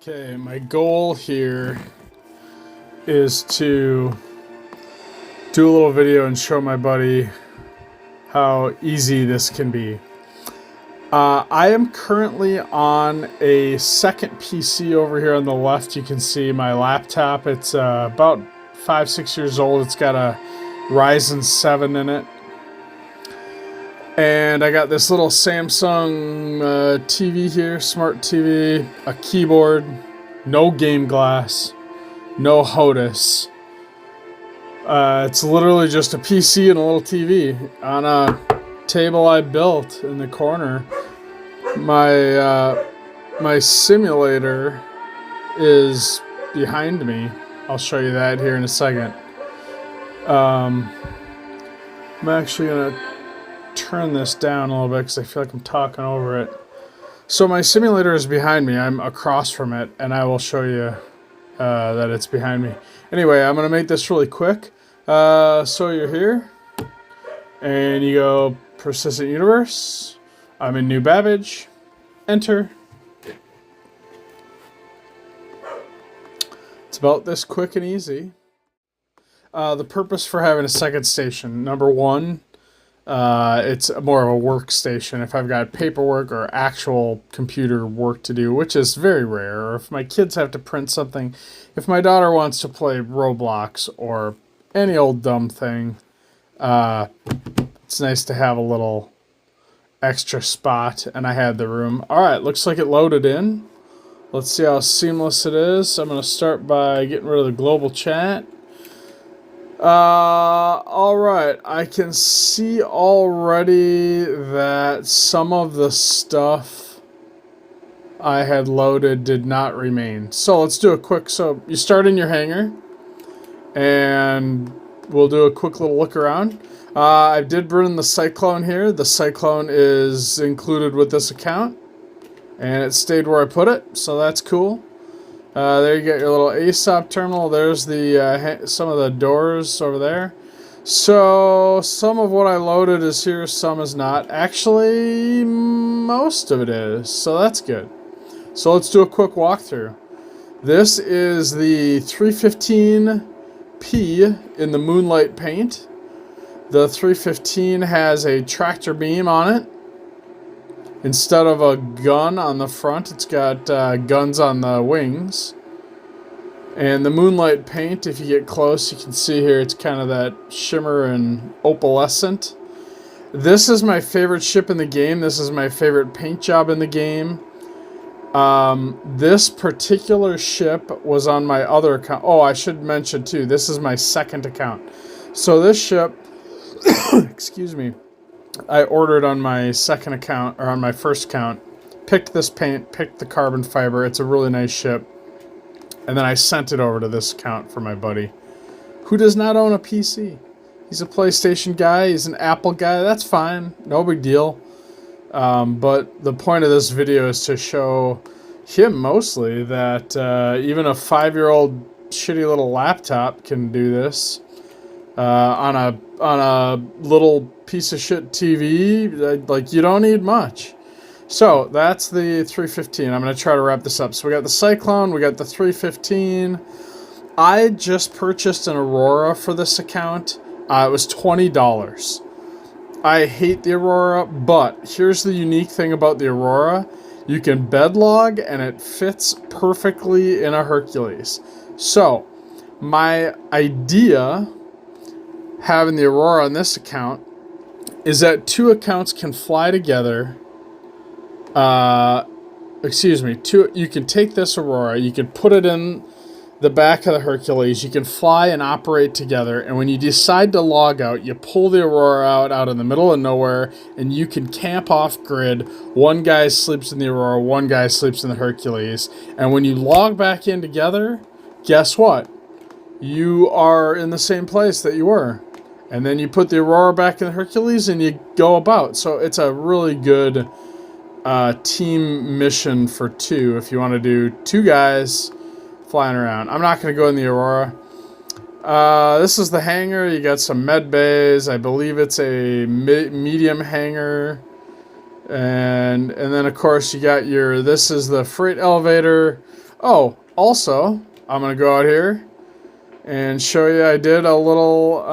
Okay, my goal here is to do a little video and show my buddy how easy this can be. I am currently on a second PC over here on the left. You can see my laptop. It's about 5-6 years old. It's got a Ryzen 7 in it. And I got this little Samsung TV here, smart TV, a keyboard, no game glass, no HOTAS. It's literally just a PC and a little TV on a table I built in the corner. My simulator is behind me. I'll show you that here in a second. I'm actually gonna turn this down a little bit because I feel like I'm talking over it. So my simulator is behind me. I'm across from it, and I will show you that it's behind me. Anyway, I'm going to make this really quick. So you're here, and you go Persistent Universe. I'm in New Babbage. Enter. It's about this quick and easy. The purpose for having a second station. Number one, it's more of a workstation if I've got paperwork or actual computer work to do, which is very rare, or if my kids have to print something, if my daughter wants to play Roblox or any old dumb thing, it's nice to have a little extra spot, and I had the room. Alright, looks like it loaded in. Let's see how seamless it is. I'm going to start by getting rid of the global chat. Alright, I can see already that some of the stuff I had loaded did not remain. So let's do a quick, so you start in your hangar, and we'll do a quick little look around. I did bring the Cyclone here. The Cyclone is included with this account, and it stayed where I put it, so that's cool. There you get your little ASOP terminal. There's the some of the doors over there. So some of what I loaded is here, some is not. Actually, most of it is, so that's good. So let's do a quick walkthrough. This is the 315P in the Moonlight paint. The 315 has a tractor beam on it. Instead of a gun on the front, it's got guns on the wings. And the Moonlight paint, if you get close, you can see here it's kind of that shimmer and opalescent. This is my favorite ship in the game. This is my favorite paint job in the game. This particular ship was on my other account. Oh, I should mention too, this is my second account. So this ship, excuse me, I ordered on my second account, or on my first account, picked this paint, picked the carbon fiber. It's a really nice ship. And then I sent it over to this account for my buddy, who does not own a PC. He's a PlayStation guy, he's an Apple guy, that's fine, no big deal. But the point of this video is to show him mostly that even a 5-year-old shitty little laptop can do this. On a little piece of shit TV, like, you don't need much. So that's the 315. I'm going to try to wrap this up. So we got the Cyclone, we got the 315. I just purchased an Aurora for this account. It was $20. I hate the Aurora, but here's the unique thing about the Aurora. You can bed log, and it fits perfectly in a Hercules. So my idea, having the Aurora on this account, is that two accounts can fly together. You can take this Aurora, you can put it in the back of the Hercules, you can fly and operate together, and when you decide to log out, you pull the Aurora out in the middle of nowhere, and you can camp off grid. One guy sleeps in the Aurora, one guy sleeps in the Hercules, and when you log back in together, guess what? You are in the same place that you were. And then you put the Aurora back in the Hercules and you go about. So it's a really good team mission for two if you want to do two guys flying around. I'm not going to go in the Aurora. This is the hangar. You got some med bays. I believe it's a medium hangar. And then, of course, you got your... This is the freight elevator. Oh, also, I'm going to go out here and show you I did a little,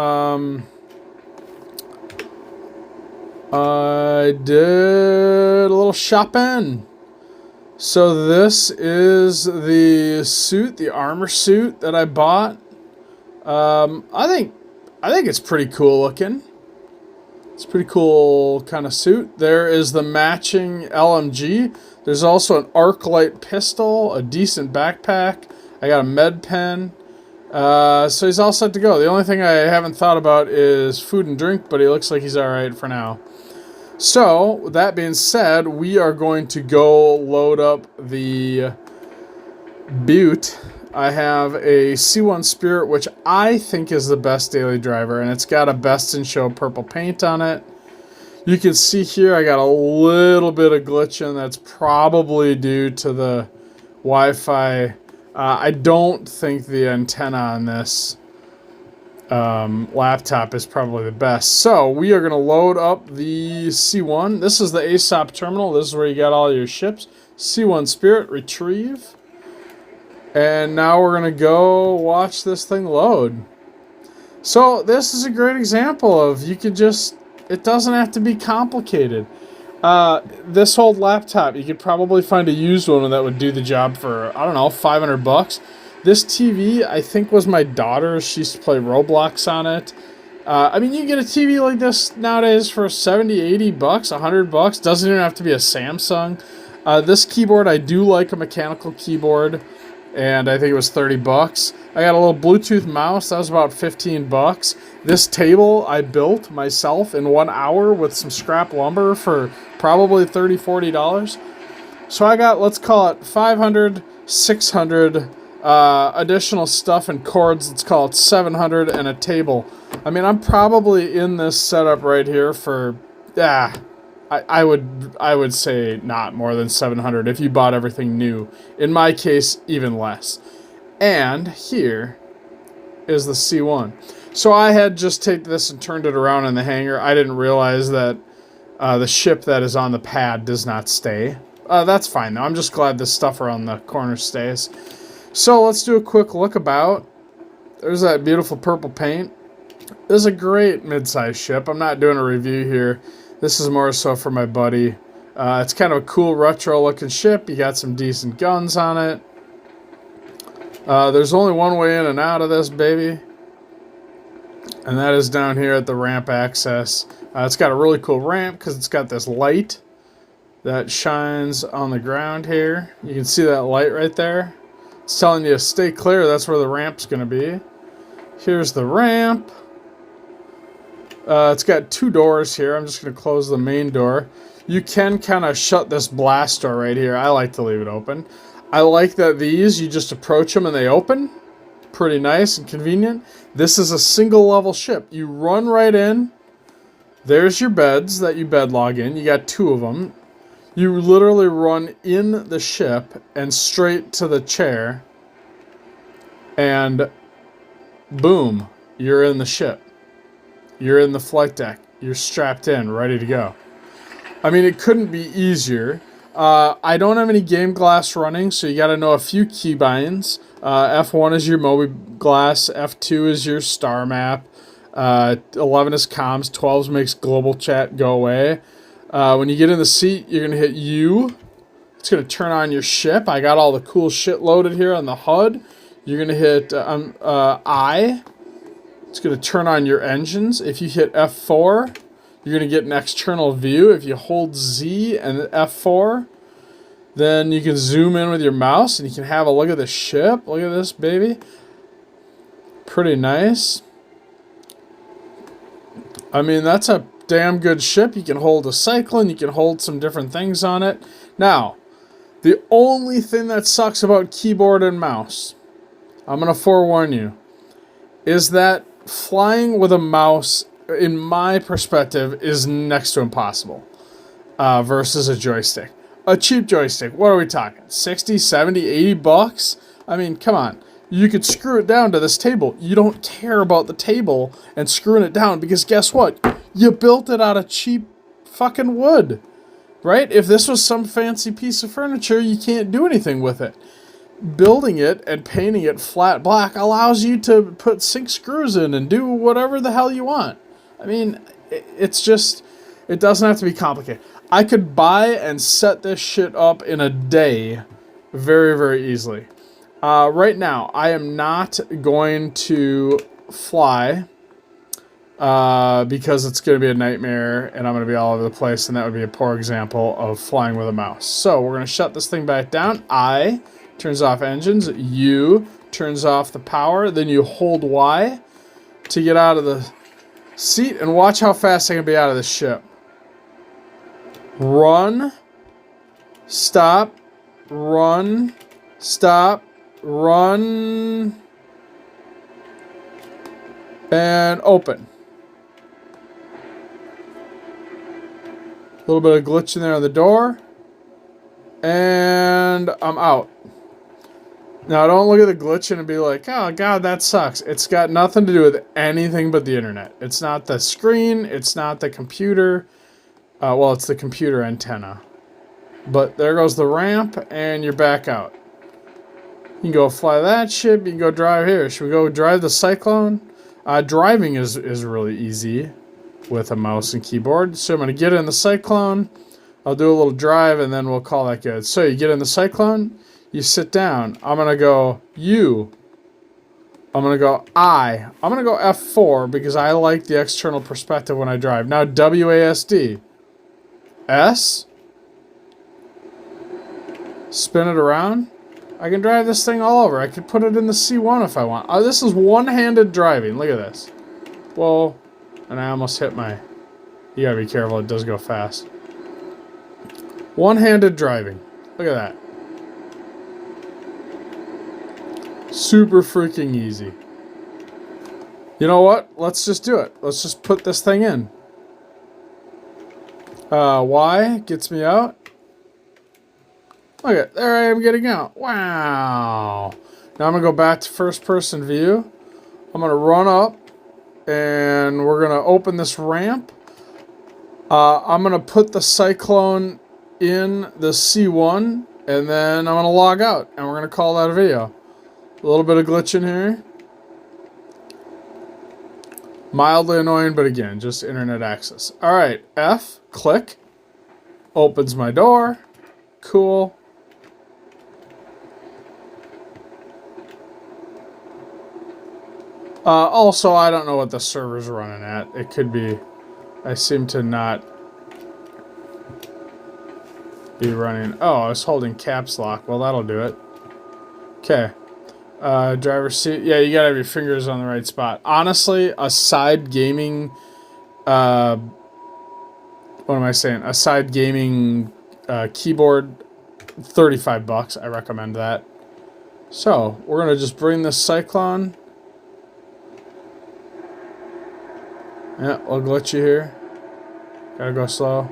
shopping. So this is the suit, the armor suit that I bought. I think it's pretty cool looking. It's a pretty cool kind of suit. There is the matching LMG. There's also an arc light pistol, a decent backpack. I got a med pen. So he's all set to go. The only thing I haven't thought about is food and drink, but he looks like he's alright for now. So, with that being said, we are going to go load up the Butte. I have a C1 Spirit, which I think is the best daily driver, and it's got a Best in Show purple paint on it. You can see here I got a little bit of glitching. That's probably due to the Wi-Fi. I don't think the antenna on this laptop is probably the best. So we are going to load up the C1. This is the ASOP terminal. This is where you got all your ships. C1 Spirit, retrieve. And now we're going to go watch this thing load. So this is a great example of you could just, it doesn't have to be complicated. This old laptop, you could probably find a used one that would do the job for, I don't know, $500. This TV, I think, was my daughter's. She used to play Roblox on it. I mean, you can get a TV like this nowadays for 70, 80 bucks, $100. Doesn't even have to be a Samsung. This keyboard, I do like a mechanical keyboard, and I think it was 30 bucks. I got a little Bluetooth mouse. That was about 15 bucks. This table I built myself in 1 hour with some scrap lumber for probably $30, $40. So I got, let's call it 500, 600 additional stuff and cords. Let's call it 700 and a table. I mean, I'm probably in this setup right here for, I would say not more than 700 if you bought everything new. In my case, even less. And here is the C1. So I had just taken this and turned it around in the hangar. I didn't realize that the ship that is on the pad does not stay. That's fine though. I'm just glad this stuff around the corner stays. So let's do a quick look about. There's that beautiful purple paint. This is a great mid-sized ship. I'm not doing a review here. This is more so for my buddy. It's kind of a cool retro-looking ship. You got some decent guns on it. There's only one way in and out of this baby, and that is down here at the ramp access. It's got a really cool ramp because it's got this light that shines on the ground here. You can see that light right there. It's telling you to stay clear. That's where the ramp's going to be. Here's the ramp. It's got two doors here. I'm just going to close the main door. You can kind of shut this blast door right here. I like to leave it open. I like that these, you just approach them and they open. Pretty nice and convenient. This is a single level ship. You run right in. There's your beds that you bed log in. You got two of them. You literally run in the ship and straight to the chair. And boom, you're in the ship. You're in the flight deck. You're strapped in, ready to go. I mean, it couldn't be easier. I don't have any game glass running, so you got to know a few keybinds. F1 is your Mobi glass. F2 is your star map. 11 is comms. 12 makes global chat go away. When you get in the seat, you're going to hit U. It's going to turn on your ship. I got all the cool shit loaded here on the HUD. You're going to hit I. It's going to turn on your engines. If you hit F4, you're going to get an external view. If you hold Z and F4, then you can zoom in with your mouse and you can have a look at the ship. Look at this, baby. Pretty nice. I mean, that's a damn good ship. You can hold a cyclone. You can hold some different things on it. Now, the only thing that sucks about keyboard and mouse, I'm going to forewarn you, is that flying with a mouse, in my perspective, is next to impossible versus a joystick. A cheap joystick, what are we talking? 60, 70, 80 bucks? I mean, come on. You could screw it down to this table. You don't care about the table and screwing it down because guess what? You built it out of cheap fucking wood, right? If this was some fancy piece of furniture, you can't do anything with it. building it and painting it flat black allows you to put 6 screws in and do whatever the hell you want. I mean, it's just, it doesn't have to be complicated. I could buy and set this shit up in a day very, very easily. Right now, I am not going to fly because it's going to be a nightmare and I'm going to be all over the place, and that would be a poor example of flying with a mouse. So we're going to shut this thing back down. I turns off engines. U turns off the power. Then you hold Y to get out of the seat, and watch how fast I can be out of this ship. Run, stop, run, stop, run, and open. A little bit of glitch in there on the door, and I'm out. Now, don't look at the glitch and be like, oh, God, that sucks. It's got nothing to do with anything but the internet. It's not the screen. It's not the computer. Well, it's the computer antenna. But there goes the ramp, and you're back out. You can go fly that ship. You can go drive here. Should we go drive the Cyclone? Driving is really easy with a mouse and keyboard. So I'm going to get in the Cyclone. I'll do a little drive, and then we'll call that good. So you get in the Cyclone. You sit down. I'm going to go U. I'm going to go I. I'm going to go F4 because I like the external perspective when I drive. Now WASD. S. Spin it around. I can drive this thing all over. I could put it in the C1 if I want. This is one-handed driving. Look at this. Whoa. And I almost hit my... You gotta be careful. It does go fast. One-handed driving. Look at that. Super freaking easy. You know what? Let's just do it. Let's just put this thing in. Y gets me out. Look at, there I am getting out. Wow. Now I'm going to go back to first person view. I'm going to run up and we're going to open this ramp. I'm going to put the Cyclone in the C1 and then I'm going to log out and we're going to call that a video. A little bit of glitch in here. Mildly annoying, but again, just internet access. All right, F, click. Opens my door. Cool. Also, I don't know what the server's running at. It could be... I seem to not be running... Oh, I was holding caps lock. Well, that'll do it. Okay. Driver's seat. Yeah, you gotta have your fingers on the right spot. Honestly, a side gaming... what am I saying? A side gaming keyboard, $35. I recommend that. So, we're gonna just bring this Cyclone. Yeah, I'll glitch you here. Gotta go slow.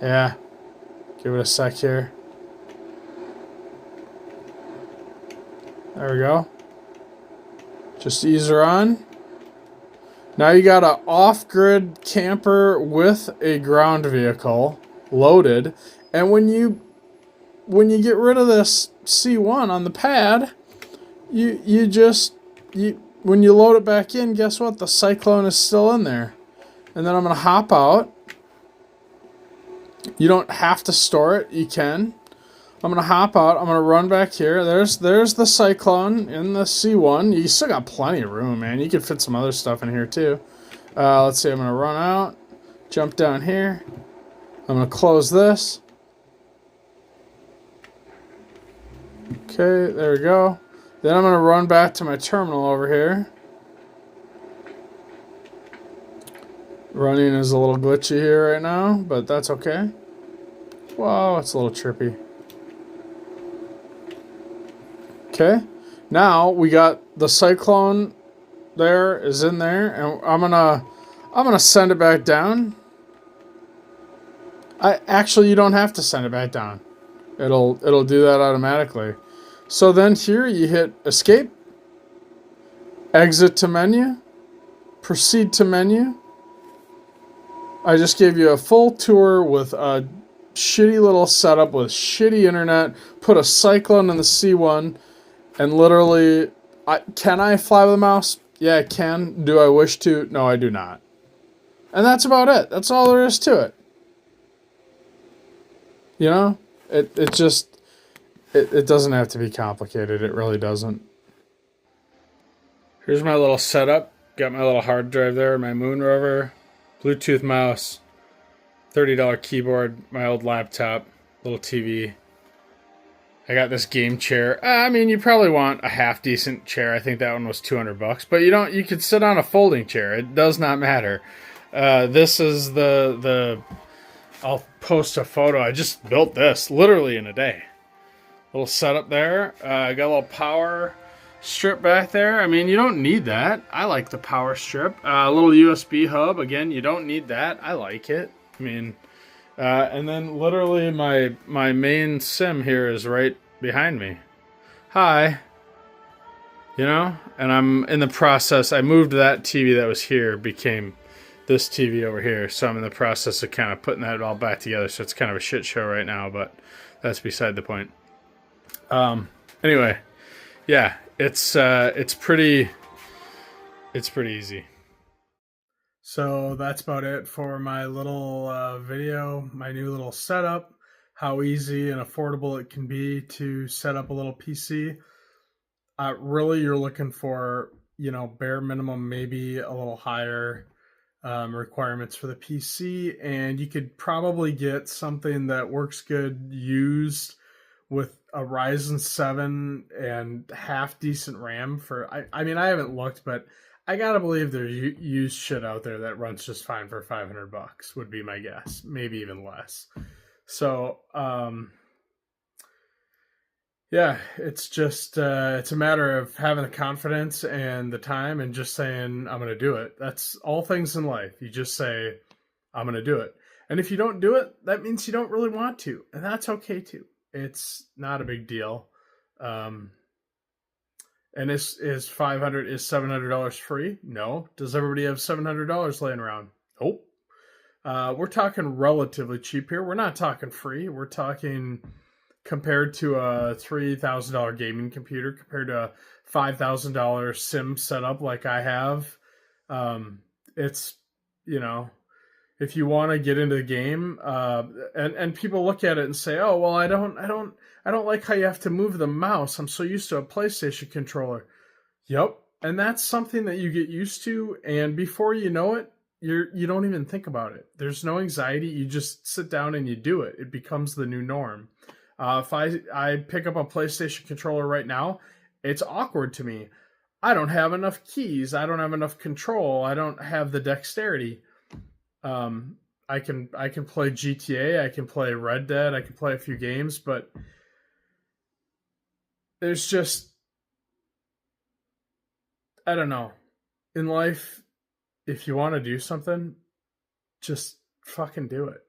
Yeah. Give it a sec here. There we go. Just ease her on. Now you got an off-grid camper with a ground vehicle loaded. And when you get rid of this C1 on the pad, when you load it back in, guess what? The Cyclone is still in there. And then I'm going to hop out. You don't have to store it. You can. I'm going to hop out. I'm going to run back here. There's the Cyclone in the C1. You still got plenty of room, man. You could fit some other stuff in here, too. Let's see. I'm going to run out. Jump down here. I'm going to close this. Okay, there we go. Then I'm going to run back to my terminal over here. Running is a little glitchy here right now, but that's okay. Whoa, it's a little trippy. Okay, now we got the Cyclone there, is in there, and I'm gonna send it back down. Actually, you don't have to send it back down. It'll do that automatically. So then here you hit escape, exit to menu, proceed to menu. I just gave you a full tour with a shitty little setup with shitty internet, put a Cyclone in the C1, and literally, can I fly with a mouse? Yeah, I can. Do I wish to? No, I do not. And that's about it. That's all there is to it. You know? It just, it doesn't have to be complicated. It really doesn't. Here's my little setup. Got my little hard drive there, my Moon Rover, Bluetooth mouse, $30 keyboard, my old laptop, little TV. I got this game chair. I mean, you probably want a half decent chair. I think that one was $200, but you don't. You could sit on a folding chair. It does not matter. This is the. I'll post a photo. I just built this literally in a day. Little setup there. I got a little power strip back there. I mean, you don't need that. I like the power strip. A little USB hub. Again, you don't need that. I like it. I mean. And then literally my main sim here is right behind me. Hi. You know? And I'm in the process. I moved that TV that was here, became this TV over here. So I'm in the process of kind of putting that all back together. So it's kind of a shit show right now, but that's beside the point. Anyway, yeah, it's pretty easy. So that's about it for my little video, my new little setup, how easy and affordable it can be to set up a little PC. Really, you're looking for, bare minimum, maybe a little higher requirements for the PC, and you could probably get something that works good used with a Ryzen 7 and half decent RAM for, I mean, I haven't looked, but I gotta believe there's used shit out there that runs just fine for $500 would be my guess, maybe even less. So, yeah, it's just, it's a matter of having the confidence and the time and just saying, I'm going to do it. That's all things in life. You just say, I'm going to do it. And if you don't do it, that means you don't really want to. And that's okay too. It's not a big deal. And is $700 free? No. Does everybody have $700 laying around? Nope. We're talking relatively cheap here. We're not talking free. We're talking compared to a $3,000 gaming computer, compared to a $5,000 sim setup like I have. It's, if you want to get into the game, and people look at it and say, "Oh, well, I don't like how you have to move the mouse. I'm so used to a PlayStation controller." Yep, and that's something that you get used to, and before you know it, you don't even think about it. There's no anxiety. You just sit down and you do it. It becomes the new norm. If I pick up a PlayStation controller right now, it's awkward to me. I don't have enough keys. I don't have enough control. I don't have the dexterity. I can play GTA, I can play Red Dead, I can play a few games, but there's just, I don't know. In life, if you want to do something, just fucking do it.